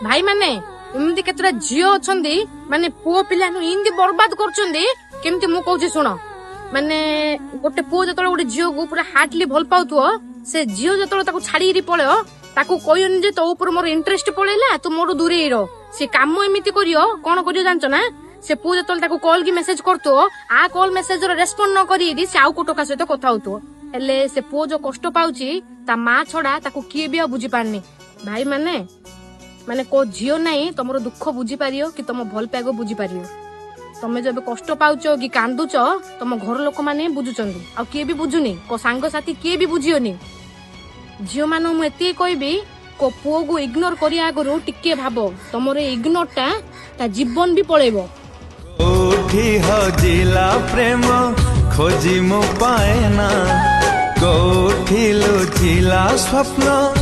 भाई माने एमती केतरा झियो अछंदी माने पुओ पिला इंदी बर्बाद करछंदी केमती मु कहूची सुनो माने गोटे पुओ जतले गोटे झियो को पूरा हार्टली भल पाउथो से झियो जतले ताको छाड़ी पळेओ ताको कहयोनी जे तो ऊपर मोर इंटरेस्ट पळेला तू मोर दूरे रहो से काम एमिति करियो कोन करियो जानचो ना से पुओ जतले ताको कॉल की मेसेज करतो आ कॉल मेसेज रो रेस्पोंड न करी दी से आउ को टोका सहित कथा होतो हेले से पुओ जो कष्ट पाउची ता मां छडा ताको किए भी बुझी पारनी भाई माने माने को झियो नहीं तुम दुख बुझी पारियो कि तुम भल पाइब बुझी पारियो तुम जब कष्ट पाउच कि कांदुच तुम घर लोक माने बुझुचंदी आ किए भी बुझुनी को सांग साथी किए भी बुझियोनी झियो मानो मु एते कहबी को पुओ को इग्नोर करिया आगरु टिके भाबो तुमरे इग्नोर ता जीवन भी पळेबो कोठी हजिला प्रेम खोजी मु पाएना कोठी लुचिला स्वप्न